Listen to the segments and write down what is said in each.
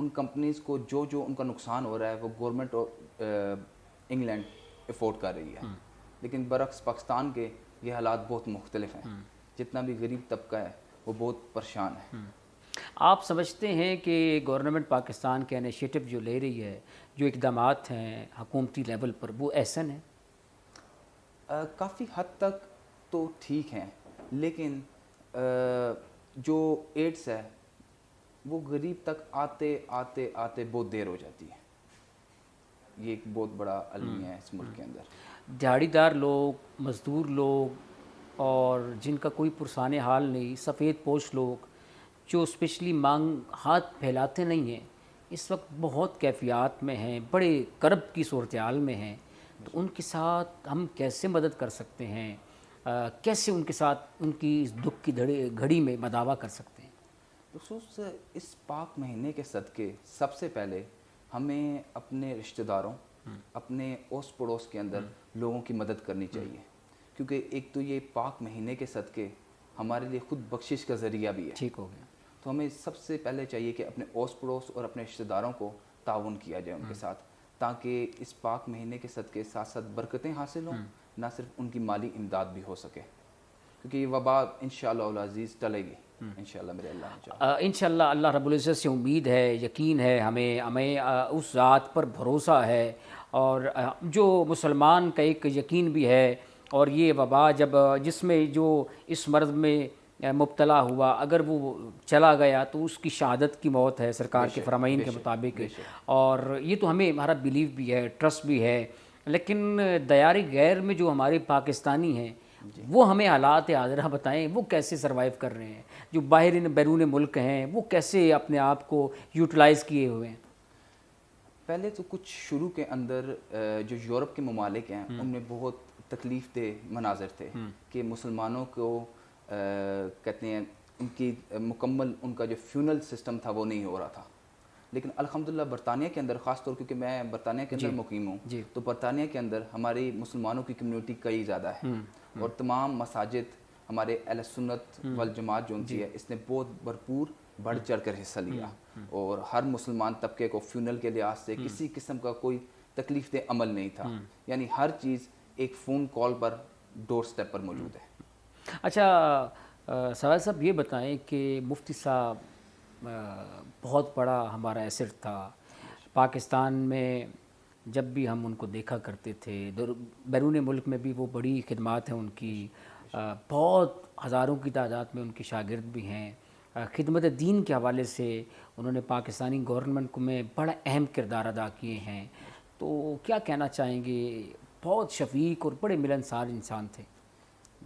ان companies کو جو ان کا نقصان ہو رہا ہے وہ گورنمنٹ اور انگلینڈ افورڈ کر رہی ہے، لیکن برعکس پاکستان کے یہ حالات بہت مختلف ہیں. جتنا بھی غریب طبقہ ہے وہ بہت پریشان ہے. آپ سمجھتے ہیں کہ گورنمنٹ پاکستان کے انیشیٹو جو لے رہی ہے، جو اقدامات ہیں حکومتی لیول پر، وہ احسن ہیں؟ کافی حد تک تو ٹھیک ہیں، لیکن جو ایڈس ہے وہ غریب تک آتے آتے آتے بہت دیر ہو جاتی ہے. یہ ایک بہت بڑا المیہ ہے اس ملک کے اندر. دیہڑی دار لوگ، مزدور لوگ، اور جن کا کوئی پرسان حال نہیں، سفید پوش لوگ جو اسپیشلی مانگ ہاتھ پھیلاتے نہیں ہیں، اس وقت بہت کیفیات میں ہیں، بڑے کرب کی صورتحال میں ہیں. تو ان کے ساتھ ہم کیسے مدد کر سکتے ہیں؟ کیسے ان کے ساتھ ان کی اس دکھ کی گھڑی میں مداوا کر سکتے ہیں؟ بخصوص اس پاک مہینے کے صدقے سب سے پہلے ہمیں اپنے رشتہ داروں، اپنے اوس پڑوس کے اندر لوگوں کی مدد کرنی چاہیے، کیونکہ ایک تو یہ پاک مہینے کے صدقے ہمارے لیے خود بخشش کا ذریعہ بھی ہے. ٹھیک ہو گیا. تو ہمیں سب سے پہلے چاہیے کہ اپنے اوس پڑوس اور اپنے رشتہ داروں کو تعاون کیا جائے ان کے ساتھ، تاکہ اس پاک مہینے کے صدقے ساتھ ساتھ برکتیں حاصل ہوں، نہ صرف ان کی مالی امداد بھی ہو سکے، کیونکہ یہ وبا انشاءاللہ العزیز ٹلے گی انشاءاللہ میرے اللہ نے چاہا. انشاءاللہ اللہ رب العزت سے امید ہے، یقین ہے، ہمیں اس ذات پر بھروسہ ہے، اور جو مسلمان کا ایک یقین بھی ہے. اور یہ وبا جس میں جو اس مرض میں مبتلا ہوا، اگر وہ چلا گیا تو اس کی شہادت کی موت ہے سرکار کے فرامین کے مطابق. اور یہ تو ہمارا بیلیو بھی ہے، ٹرسٹ بھی ہے. لیکن دیار غیر میں جو ہمارے پاکستانی ہیں، وہ ہمیں حالات حاضرہ بتائیں، وہ کیسے سروائیو کر رہے ہیں؟ جو بیرون ملک ہیں وہ کیسے اپنے آپ کو یوٹیلائز کیے ہوئے ہیں؟ پہلے تو کچھ شروع کے اندر جو یورپ کے ممالک ہیں ان میں بہت تکلیف دہ مناظر تھے کہ مسلمانوں کو کہتے ہیں ان کی مکمل ان کا جو فیونل سسٹم تھا وہ نہیں ہو رہا تھا. لیکن الحمدللہ برطانیہ کے اندر، خاص طور کیونکہ میں برطانیہ کے اندر مقیم ہوں، تو برطانیہ کے اندر ہماری مسلمانوں کی کمیونٹی کئی زیادہ ہے، اور تمام مساجد ہمارے اہل سنت والجماعت جو ہوتی ہے اس نے بہت بھرپور بڑھ چڑھ کر حصہ لیا، اور ہر مسلمان طبقے کو فیونل کے لحاظ سے کسی قسم کا کوئی تکلیف دہ عمل نہیں تھا. یعنی ہر چیز ایک فون کال پر، ڈور سٹیپ پر موجود ہے. اچھا سوال صاحب یہ بتائیں کہ مفتی صاحب بہت بڑا ہمارا ایسٹ تھا پاکستان میں. جب بھی ہم ان کو دیکھا کرتے تھے، بیرون ملک میں بھی وہ بڑی خدمات ہیں ان کی، بہت ہزاروں کی تعداد میں ان کے شاگرد بھی ہیں. خدمت دین کے حوالے سے انہوں نے پاکستانی گورنمنٹ میں بڑا اہم کردار ادا کیے ہیں. تو کیا کہنا چاہیں گے؟ بہت شفیق اور بڑے ملنسار انسان تھے.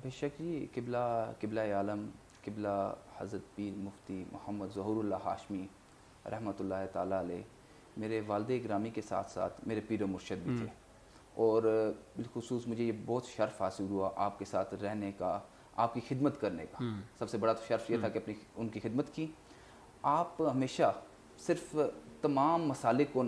بے شک جی. قبلہ عالم قبلہ حضرت پیر مفتی محمد ظہور اللہ ہاشمی رحمۃ اللہ تعالیٰ علیہ میرے والد گرامی کے ساتھ ساتھ میرے پیر و مرشد بھی تھے، اور بالخصوص مجھے یہ بہت شرف حاصل ہوا آپ کے ساتھ رہنے کا، آپ کی خدمت کرنے کا. سب سے بڑا تو شرف یہ تھا کہ ان کی خدمت کی. آپ ہمیشہ صرف تمام مسالک کو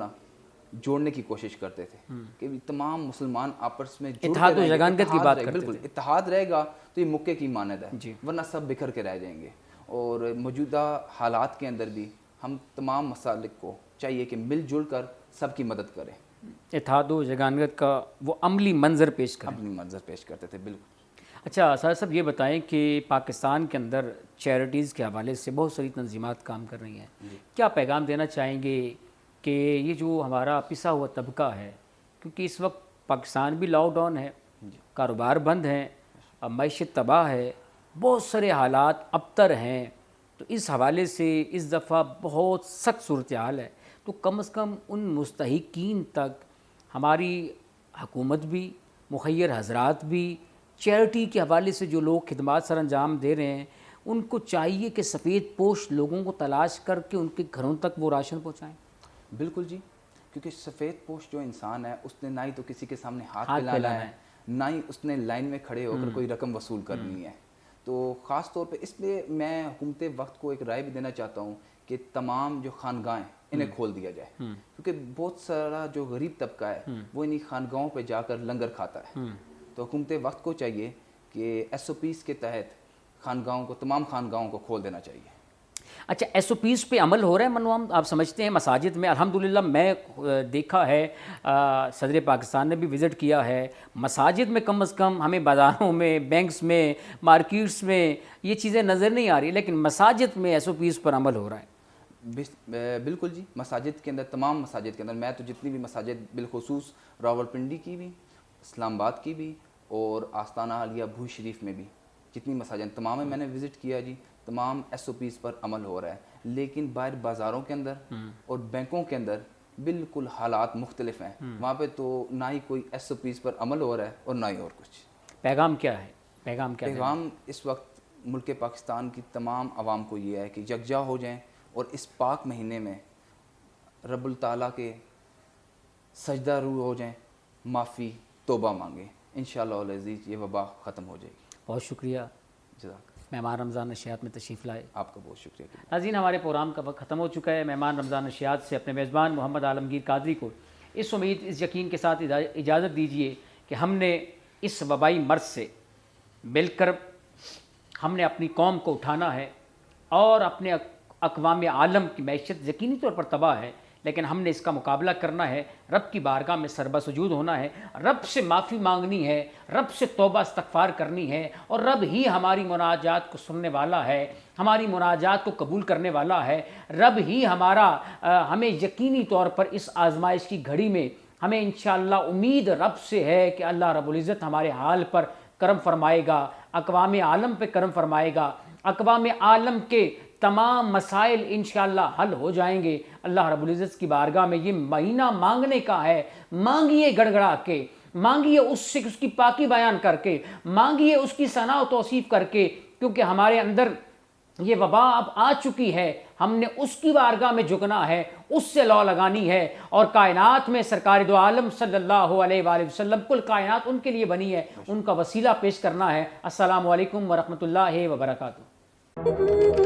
جوڑنے کی کوشش کرتے تھے کہ تمام مسلمان آپس میں اتحاد و یگانگت کی بات کرتے تھے. بالکل اتحاد رہے گا تو یہ مکے کی مانند ہے، ورنہ سب بکھر کے رہ جائیں گے. اور موجودہ حالات کے اندر بھی ہم تمام مسالک کو چاہیے کہ مل جل کر سب کی مدد کریں. اتحاد و یگانگت کا وہ عملی منظر پیش کریں. عملی منظر پیش کرتے تھے. بالکل. اچھا سر صاحب یہ بتائیں کہ پاکستان کے اندر چیریٹیز کے حوالے سے بہت ساری تنظیمات کام کر رہی ہیں. کیا پیغام دینا چاہیں گے کہ یہ جو ہمارا پسا ہوا طبقہ ہے، کیونکہ اس وقت پاکستان بھی لاک ڈاؤن ہے، کاروبار بند ہیں، معیشت تباہ ہے، بہت سارے حالات ابتر ہیں، تو اس حوالے سے اس دفعہ بہت سخت صورتحال ہے. تو کم از کم ان مستحقین تک ہماری حکومت بھی، مخیر حضرات بھی، چیریٹی کے حوالے سے جو لوگ خدمات سر انجام دے رہے ہیں، ان کو چاہیے کہ سفید پوش لوگوں کو تلاش کر کے ان کے گھروں تک وہ راشن پہنچائیں. بالکل جی. کیونکہ سفید پوش جو انسان ہے اس نے نہ ہی تو کسی کے سامنے ہاتھ پھیلانا ہے، نہ ہی اس نے لائن میں کھڑے ہو کر کوئی رقم وصول کرنی ہے. تو خاص طور پہ اس لیے میں حکومت وقت کو ایک رائے بھی دینا چاہتا ہوں کہ تمام جو خانگاہیں انہیں کھول دیا جائے، کیونکہ بہت سارا جو غریب طبقہ ہے وہ انہیں خانگاہوں پہ جا کر لنگر کھاتا ہے. تو حکومت وقت کو چاہیے کہ ایس او پیز کے تحت خانگاہوں کو، تمام خانگاہوں کو کھول دینا چاہیے. اچھا ایس او پیز پہ عمل ہو رہا ہے منوام؟ آپ سمجھتے ہیں مساجد میں الحمدللہ میں دیکھا ہے، صدر پاکستان نے بھی وزٹ کیا ہے، مساجد میں کم از کم ہمیں بازاروں میں، بینکس میں، مارکیٹس میں یہ چیزیں نظر نہیں آ رہی، لیکن مساجد میں ایس او پیز پر عمل ہو رہا ہے۔ بالکل جی، مساجد کے اندر، تمام مساجد کے اندر، میں تو جتنی بھی مساجد بالخصوص راولپنڈی کی بھی، اسلام آباد کی بھی اور آستانہ عالیہ بھوئی شریف میں بھی جتنی مساجد تمام میں نے وزٹ کیا جی، تمام ایس او پیز پر عمل ہو رہا ہے، لیکن باہر بازاروں کے اندر اور بینکوں کے اندر بالکل حالات مختلف ہیں، وہاں پہ تو نہ ہی کوئی ایس او پیز پر عمل ہو رہا ہے اور نہ ہی اور کچھ۔ پیغام کیا ہے؟ پیغام اس وقت ملک پاکستان کی تمام عوام کو یہ ہے کہ یکجا ہو جائیں اور اس پاک مہینے میں رب التعالیٰ کے سجدہ رو ہو جائیں، معافی توبہ مانگیں، انشاءاللہ العزیز یہ وبا ختم ہو جائے گی۔ بہت شکریہ جزاک مہمان رمضان نشریات میں تشریف لائے۔ آپ کا بہت شکریہ۔ ناظرین ہمارے پروگرام کا وقت ختم ہو چکا ہے۔ مہمان رمضان نشریات سے اپنے میزبان محمد عالمگیر قادری کو اس امید، اس یقین کے ساتھ اجازت دیجیے کہ ہم نے اس وبائی مرض سے مل کر ہم نے اپنی قوم کو اٹھانا ہے، اور اپنے اقوام عالم کی معیشت یقینی طور پر تباہ ہے، لیکن ہم نے اس کا مقابلہ کرنا ہے، رب کی بارگاہ میں سربہ سجود ہونا ہے، رب سے معافی مانگنی ہے، رب سے توبہ استغفار کرنی ہے، اور رب ہی ہماری مناجات کو سننے والا ہے، ہماری مناجات کو قبول کرنے والا ہے، رب ہی ہمیں یقینی طور پر اس آزمائش کی گھڑی میں ہمیں انشاءاللہ امید رب سے ہے کہ اللہ رب العزت ہمارے حال پر کرم فرمائے گا، اقوام عالم پہ کرم فرمائے گا، اقوام عالم کے تمام مسائل انشاءاللہ حل ہو جائیں گے۔ اللہ رب العزت کی بارگاہ میں یہ مہینہ مانگنے کا ہے، مانگیے گڑ گڑا کے، مانگیے اس سے اس کی پاکی بیان کر کے، مانگیے اس کی ثنا و توصیف کر کے، کیونکہ ہمارے اندر یہ وبا اب آ چکی ہے، ہم نے اس کی بارگاہ میں جھکنا ہے، اس سے لو لگانی ہے، اور کائنات میں سرکار دو عالم صلی اللہ علیہ وآلہ وسلم، کل کائنات ان کے لیے بنی ہے، ان کا وسیلہ پیش کرنا ہے۔ السلام علیکم ورحمۃ اللہ وبرکاتہ۔